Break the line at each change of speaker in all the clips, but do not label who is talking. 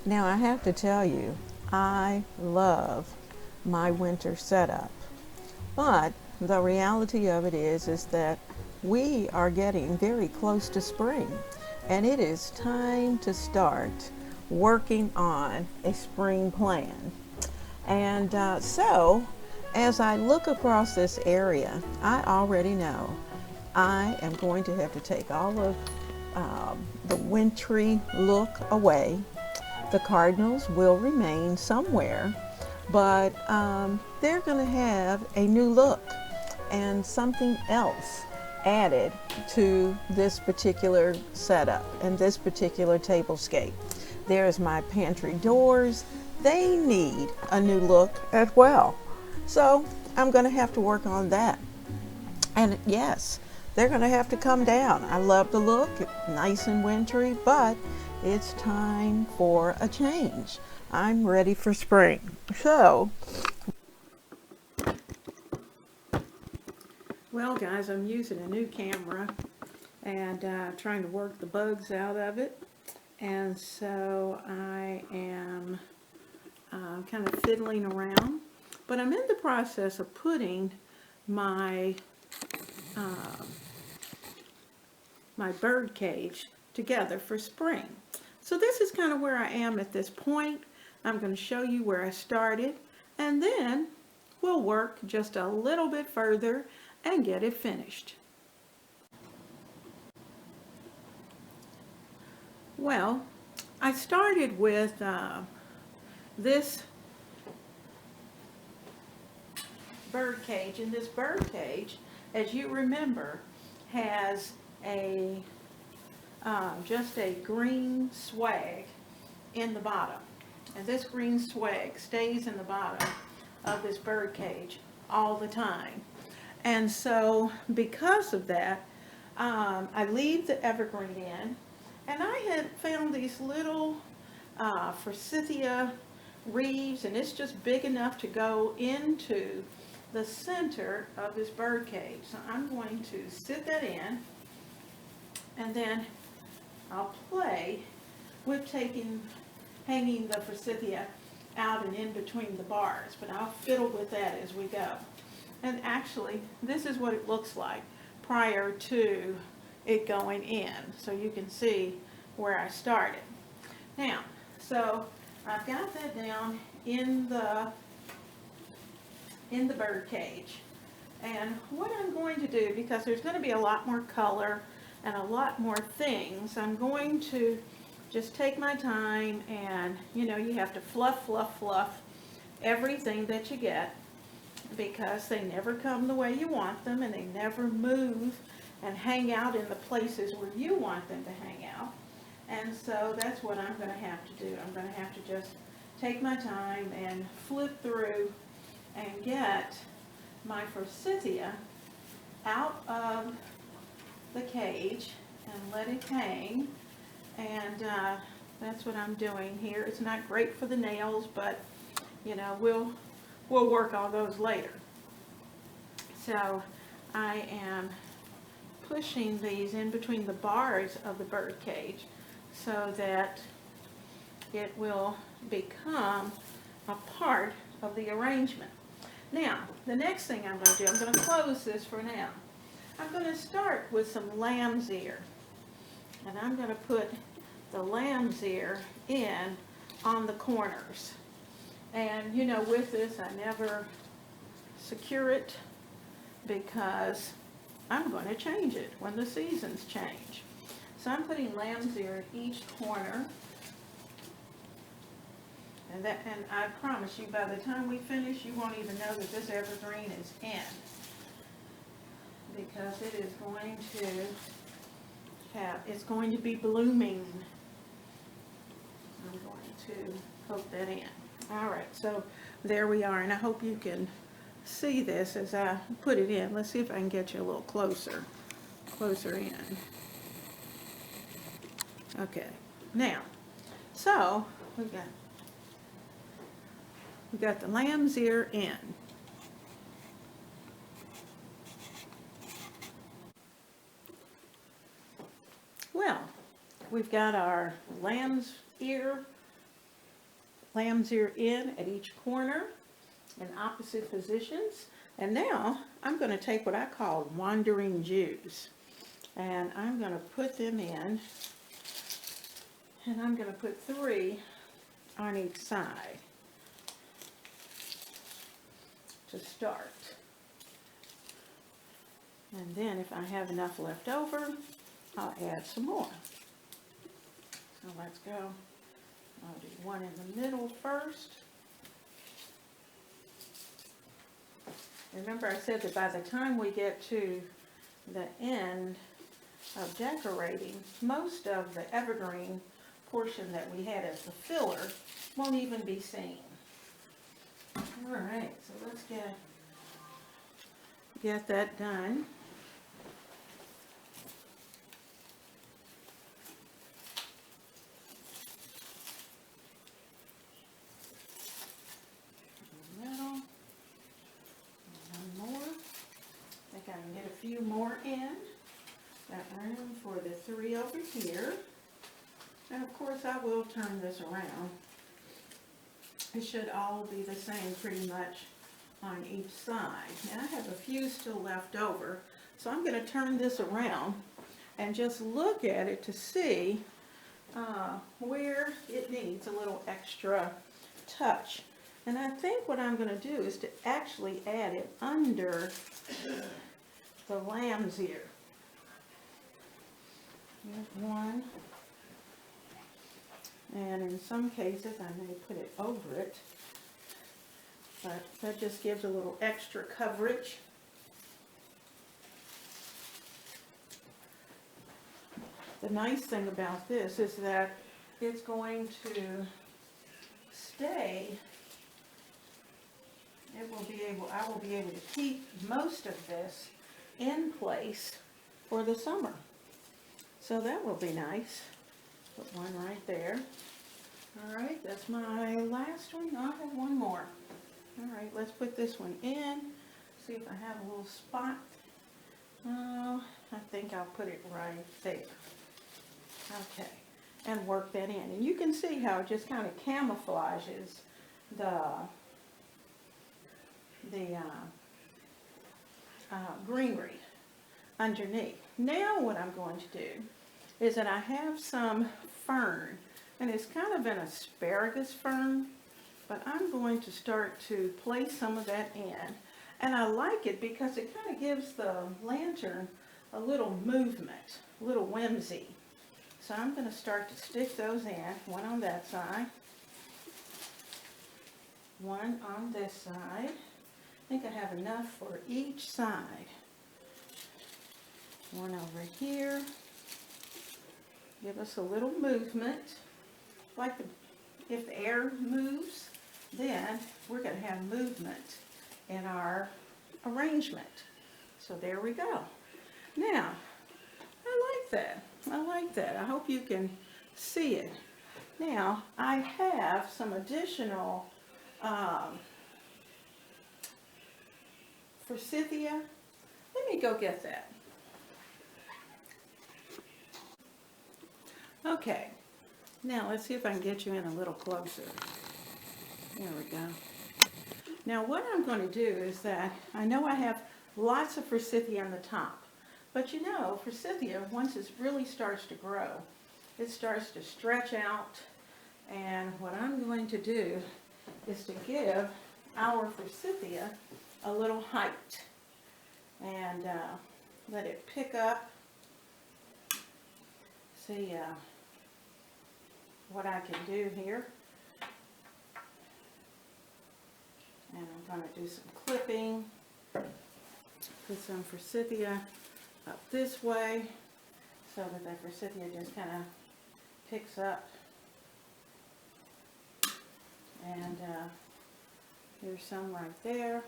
Now I have to tell you, I love my winter setup, but the reality of it is that we are getting very close to spring, and it is time to start working on a spring plan. And so, as I look across this area, I already know I am going to have to take all of the wintry look away. The cardinals will remain somewhere, but they're going to have a new look and something else added to this particular setup and this particular tablescape. There's my pantry doors. They need a new look as well. So I'm going to have to work on that. And yes, they're going to have to come down. I love the look, nice and wintry, but it's time for a change. I'm ready for spring. So, well, guys, I'm using a new camera and trying to work the bugs out of it. And so I am kind of fiddling around. But I'm in the process of putting my my bird cage together for spring. So this is kind of where I am at this point. I'm going to show you where I started, and then we'll work just a little bit further and get it finished. Well, I started with this bird cage, and this bird cage, as you remember, has a just a green swag in the bottom, and this green swag stays in the bottom of this bird cage all the time. And so because of that, I leave the evergreen in, and I had found these little forsythia reeds, and it's just big enough to go into the center of this bird cage. So I'm going to sit that in, and then I'll play with hanging the forsythia out and in between the bars, but I'll fiddle with that as we go. And actually, this is what it looks like prior to it going in, so you can see where I started. Now, so I've got that down in the bird cage. And what I'm going to do, because there's going to be a lot more color and a lot more things, I'm going to just take my time, and you have to fluff everything that you get, because they never come the way you want them, and they never move and hang out in the places where you want them to hang out. And so that's what I'm going to have to do. I'm going to have to just take my time and flip through and get my forsythia out of the cage and let it hang. And that's what I'm doing here. It's not great for the nails, but we'll work on those later. So I am pushing these in between the bars of the bird cage so that it will become a part of the arrangement. Now, the next thing I'm going to do, I'm going to close this for now. I'm going to start with some lamb's ear. And I'm going to put the lamb's ear in on the corners. And with this, I never secure it because I'm going to change it when the seasons change. So I'm putting lamb's ear in each corner. And I promise you, by the time we finish, you won't even know that this evergreen is in, because it is going to it's going to be blooming. I'm going to poke that in. All right, so there we are, and I hope you can see this as I put it in. Let's see if I can get you a little closer in. Okay, now, so we got the lamb's ear in. Well, we've got our lamb's ear lamb's ear in at each corner in opposite positions. And now I'm going to take what I call wandering Jews, and I'm going to put them in, and I'm going to put 3 on each side to start. And then if I have enough left over, I'll add some more. So let's go. I'll do 1 in the middle first. Remember I said that by the time we get to the end of decorating, most of the evergreen portion that we had as the filler won't even be seen. Alright, so let's get that done. Few more in. Got room for the 3 over here. And of course I will turn this around. It should all be the same pretty much on each side. Now I have a few still left over, so I'm going to turn this around and just look at it to see where it needs a little extra touch. And I think what I'm going to do is to actually add it under the lamb's ear. Here's 1. And in some cases I may put it over it, but that just gives a little extra coverage. The nice thing about this is that it's going to stay. I will be able to keep most of this in place for the summer. So that will be nice. Put 1 right there. Alright, that's my last one. I'll have 1 more. Alright, let's put this one in. See if I have a little spot. Oh, I think I'll put it right there. Okay, and work that in. And you can see how it just kind of camouflages the greenery underneath. Now what I'm going to do is that I have some fern, and it's kind of an asparagus fern, but I'm going to start to place some of that in. And I like it because it kind of gives the lantern a little movement, a little whimsy. So I'm going to start to stick those in, 1 on that side, 1 on this side. I think I have enough for each side. 1 over here. Give us a little movement. Like if the air moves, then we're going to have movement in our arrangement. So there we go. Now, I like that. I like that. I hope you can see it. Now, I have some additional forsythia. Let me go get that. Okay, now let's see if I can get you in a little closer. There we go. Now what I'm going to do is that I know I have lots of forsythia on the top, but you know, forsythia, once it really starts to grow, it starts to stretch out, and what I'm going to do is to give our forsythia a little height and let it pick up. See what I can do here. And I'm going to do some clipping. Put some forsythia up this way so that the forsythia just kind of picks up. And here's some right there.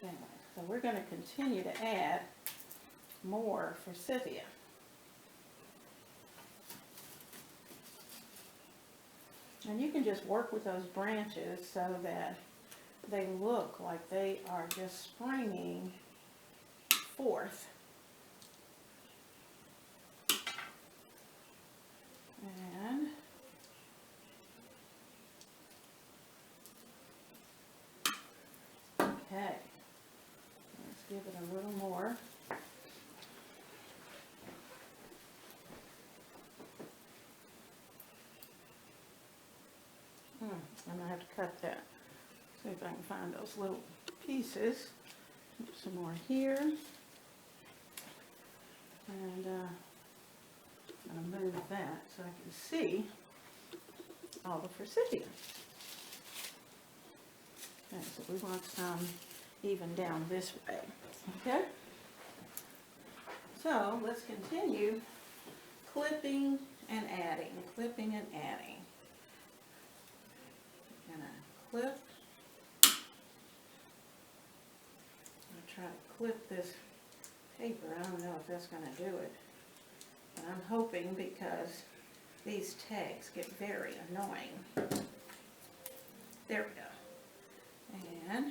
Anyway, so we're going to continue to add more forsythia. And you can just work with those branches so that they look like they are just springing forth. And give it a little more. I'm gonna have to cut that. See if I can find those little pieces. Put some more here. And I'm gonna move that so I can see all the forsythia. Okay, so we want some even down this way. Okay? So let's continue clipping and adding, clipping and adding. I'm gonna clip. I'm gonna try to clip this paper. I don't know if that's gonna do it, but I'm hoping, because these tags get very annoying. There we go. And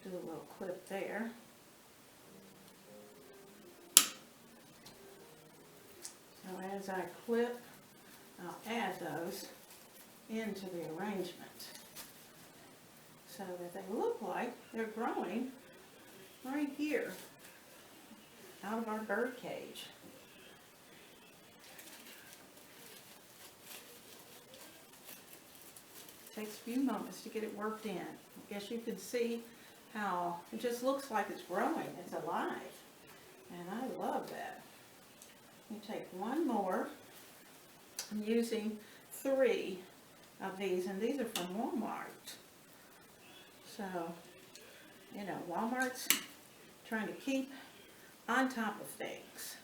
do a little clip there. So as I clip, I'll add those into the arrangement so that they look like they're growing right here out of our birdcage. Takes a few moments to get it worked in. I guess you can see how it just looks like it's growing, it's alive, and I love that. You take one more. I'm using 3 of these, and these are from Walmart. So, you know, Walmart's trying to keep on top of things.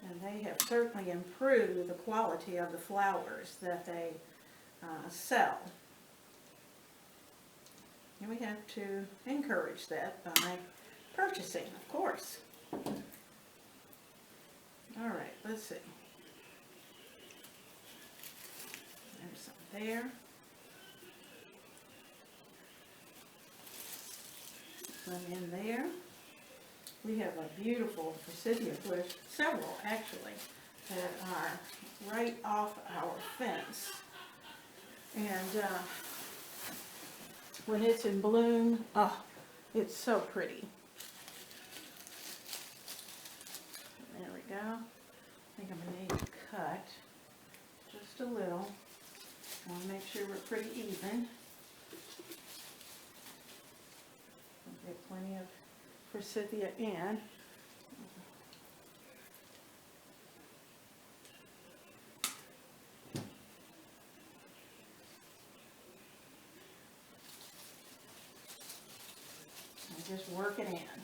And they have certainly improved the quality of the flowers that they sell. And we have to encourage that by purchasing, of course. All right, let's see. There's some there. Some in there. We have a beautiful forsythia bush, several actually, that are right off our fence. And when it's in bloom, oh, it's so pretty. There we go. I think I'm going to need to cut just a little. I want to make sure we're pretty even. Get plenty of forsythia in. And just work it in.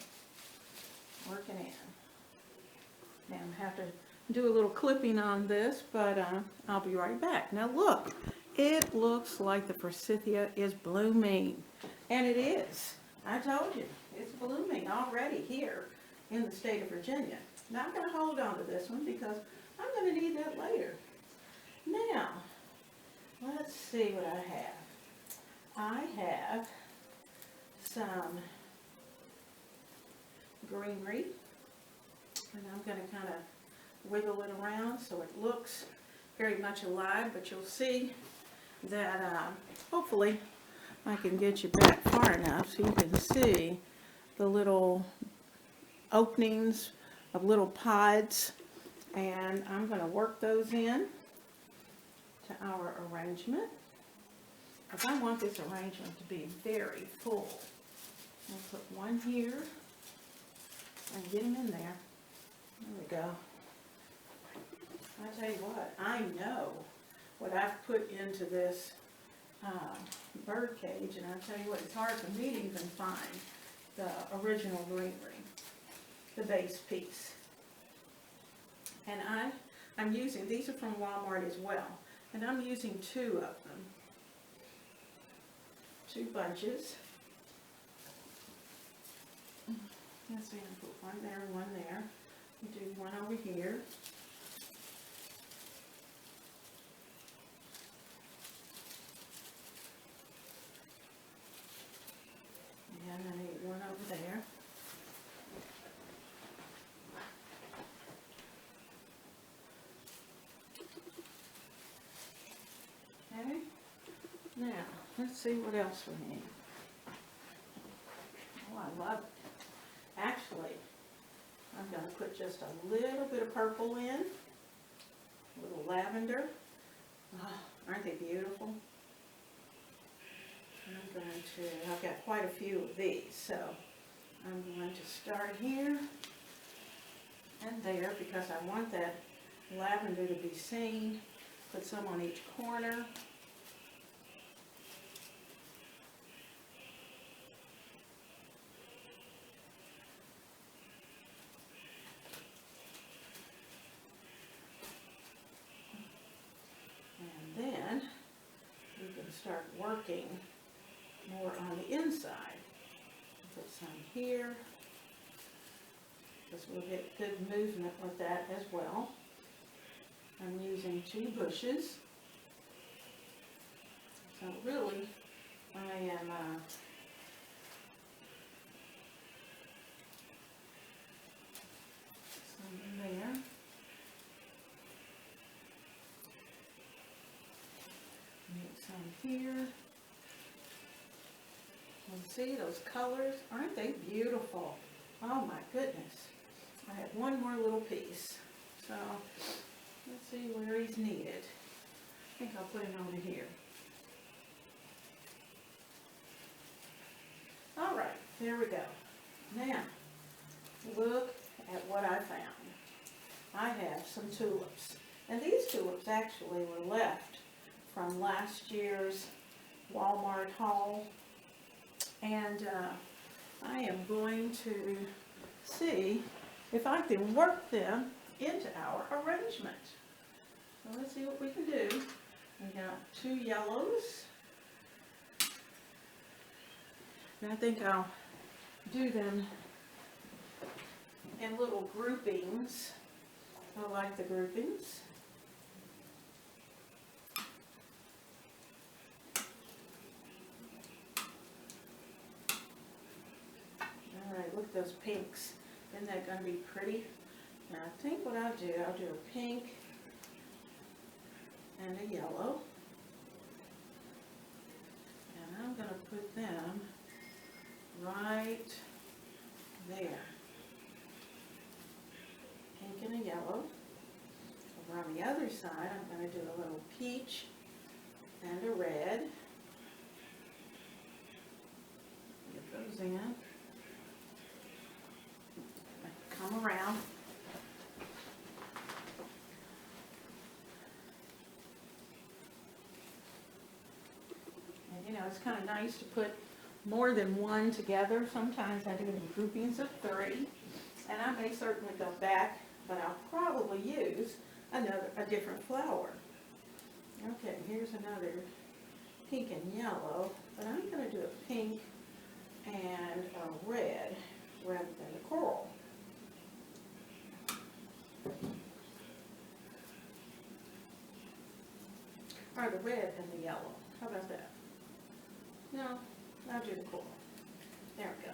Work it in. Now I have to do a little clipping on this, but I'll be right back. Now look, it looks like the forsythia is blooming, and it is. I told you, it's blooming already here in the state of Virginia. Now I'm going to hold on to this one because I'm going to need that later. Now, let's see what I have. I have some greenery, and I'm going to kind of wiggle it around so it looks very much alive, but you'll see that hopefully I can get you back far enough so you can see the little openings of little pods, and I'm going to work those in to our arrangement, because I want this arrangement to be very full. I'll put one here and get them in there. There we go. I tell you what, I know what I've put into this birdcage, and I tell you what, it's hard for me to even find the original greenery, the base piece. And I'm using, these are from Walmart as well, and I'm using 2 of them, 2 bunches. Let's see, I'll put one there and one there. You do one over here. And I need one over there. Okay, now let's see what else we need. love it. Actually, I'm going to put just a little bit of purple in, a little lavender. Oh, aren't they beautiful? I've got quite a few of these, so I'm going to start here and there because I want that lavender to be seen. Put some on each corner. And then we can start working more on the inside. Put some here, because we'll get good movement with that as well. I'm using 2 bushes. So really, I am some in there. Make some here. And see those colors? Aren't they beautiful? Oh my goodness. I have one more little piece. So let's see where he's needed. I think I'll put him over here. All right, there we go. Now, look at what I found. I have some tulips. And these tulips actually were left from last year's Walmart haul. And I am going to see if I can work them into our arrangement. So let's see what we can do. We got 2 yellows. And I think I'll do them in little groupings. I like the groupings. Alright, look at those pinks. Isn't that going to be pretty? Now I think what I'll do a pink and a yellow. And I'm going to put them right there. Pink and a yellow. Over on the other side, I'm going to do a little peach and a red. Get those in. Come around. And you know, it's kind of nice to put more than one together. Sometimes I do it in groupings of 3. And I may certainly go back, but I'll probably use a different flower. Okay, here's another pink and yellow, but I'm going to do a pink and a red rather than a coral. Or the red and the yellow. How about that? No, I'll do the coral. There we go.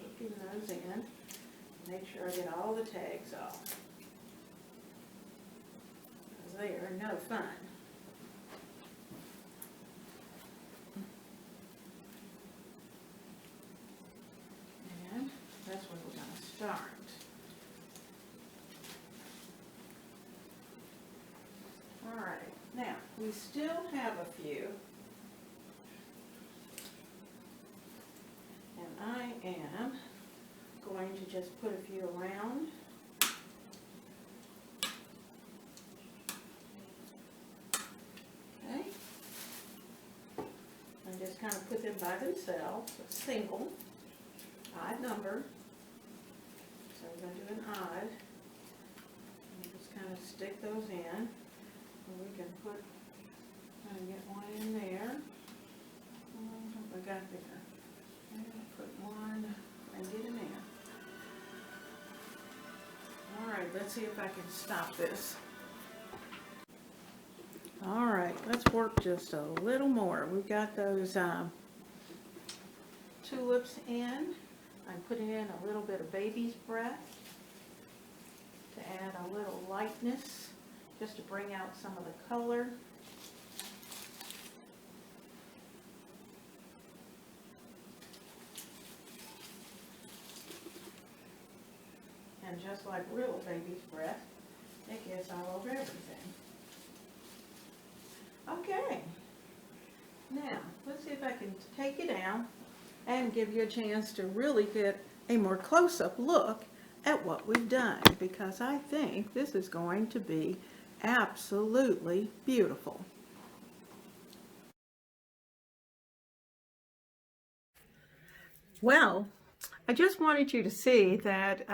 Looking those in. Make sure I get all the tags off. Because they are no fun. And that's where we're going to start. Alright, now we still have a few. And I am going to just put a few around. Okay. And just kind of put them by themselves, a single, odd number. So we're going to do an odd. And just kind of stick those in. And we can put, kind of get one in there. What we got there? I'm going to put one and get in there. Alright, let's see if I can stop this. Alright, let's work just a little more. We've got those tulips in. I'm putting in a little bit of baby's breath to add a little lightness, just to bring out some of the color. just like real baby's breath. It gets all over everything. Okay. Now, let's see if I can take you down and give you a chance to really get a more close-up look at what we've done, because I think this is going to be absolutely beautiful. Well, I just wanted you to see that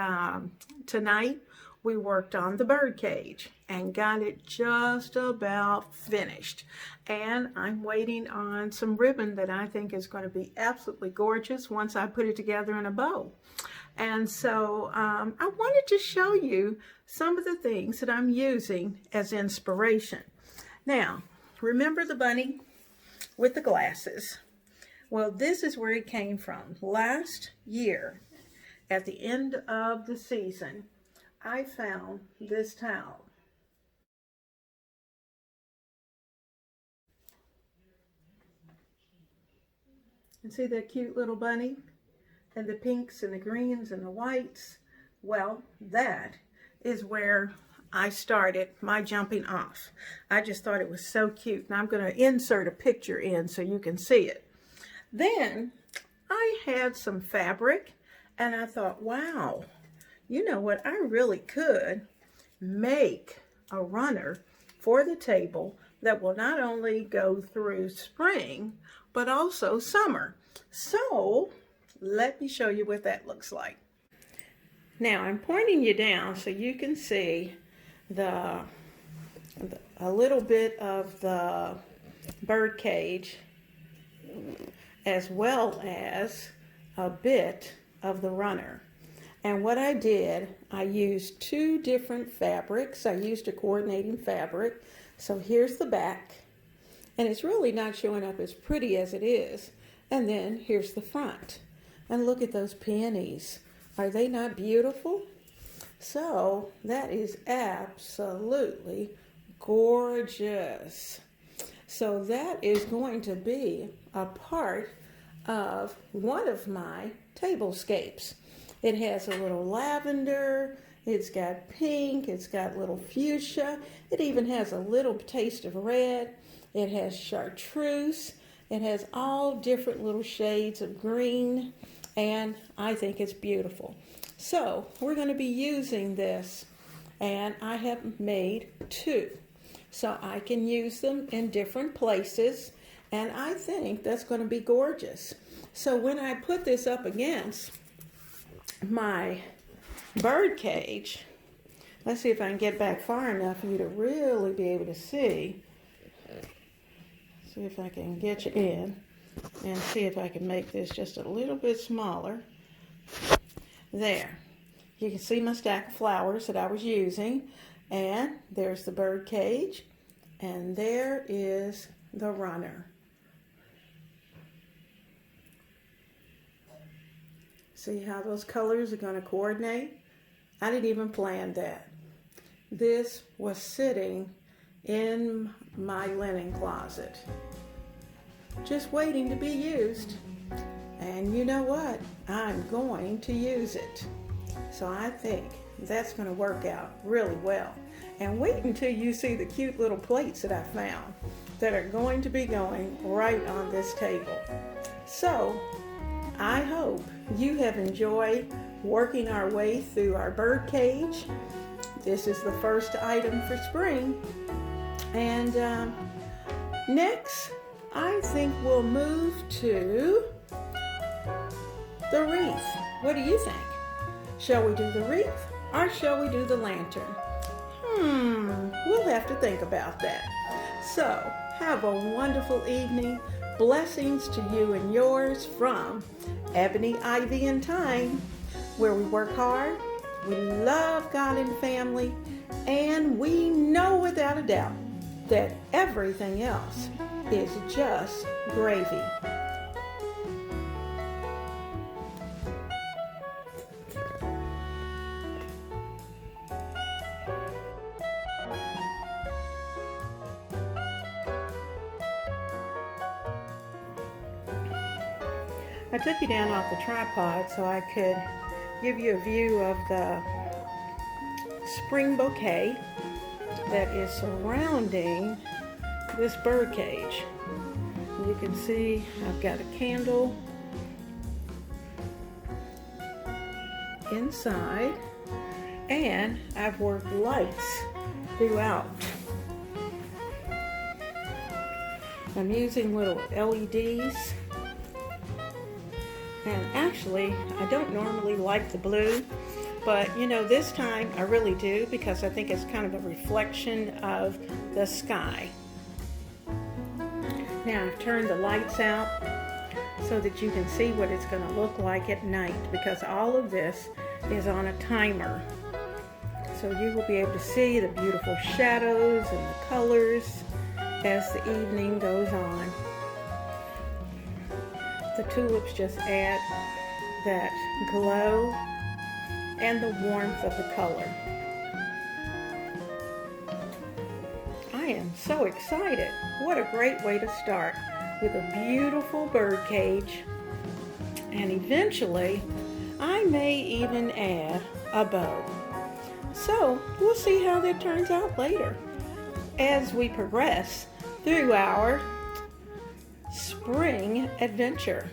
tonight we worked on the birdcage and got it just about finished. And I'm waiting on some ribbon that I think is going to be absolutely gorgeous once I put it together in a bow. And so I wanted to show you some of the things that I'm using as inspiration. Now, remember the bunny with the glasses? Well, this is where it came from. Last year, at the end of the season, I found this towel. And see that cute little bunny? And the pinks and the greens and the whites? Well, that is where I started my jumping off. I just thought it was so cute. And I'm going to insert a picture in so you can see it. Then I had some fabric and I thought, wow, you know what, I really could make a runner for the table that will not only go through spring, but also summer. So let me show you what that looks like. Now I'm pointing you down so you can see a little bit of the birdcage as well as a bit of the runner. And what I did, I used two different fabrics. I used a coordinating fabric. So here's the back, and it's really not showing up as pretty as it is. And then here's the front. And look at those peonies. Are they not beautiful? So that is absolutely gorgeous. So that is going to be a part of one of my tablescapes. It has a little lavender, it's got pink, it's got little fuchsia, it even has a little taste of red, it has chartreuse, it has all different little shades of green, and I think it's beautiful. So we're going to be using this, and I have made two. So I can use them in different places, and I think that's going to be gorgeous. So when I put this up against my bird cage, let's see if I can get back far enough for you to really be able to see. See if I can get you in and see if I can make this just a little bit smaller. There. You can see my stack of flowers that I was using. And there's the bird cage, and there is the runner. See how those colors are going to coordinate? I didn't even plan that. This was sitting in my linen closet, just waiting to be used. And you know what? I'm going to use it. So I think that's going to work out really well. And wait until you see the cute little plates that I found that are going to be going right on this table. So I hope you have enjoyed working our way through our bird cage. This is the first item for spring. And next, I think we'll move to the wreath. What do you think? Shall we do the wreath or shall we do the lantern? We'll have to think about that. So, have a wonderful evening. Blessings to you and yours from Ebony, Ivy, and Thyme, where we work hard, we love God and family, and we know without a doubt that everything else is just gravy. I took you down off the tripod so I could give you a view of the spring bouquet that is surrounding this birdcage. You can see I've got a candle inside, and I've worked lights throughout. I'm using little LEDs, and actually I don't normally like the blue, but you know, this time I really do, because I think it's kind of a reflection of the sky. Now I've turned the lights out so that you can see what it's going to look like at night, because all of this is on a timer. So you will be able to see the beautiful shadows and the colors as the evening goes on. The tulips just add that glow and the warmth of the color. I am so excited. What a great way to start, with a beautiful birdcage. And eventually, I may even add a bow. So we'll see how that turns out later as we progress through our spring adventure.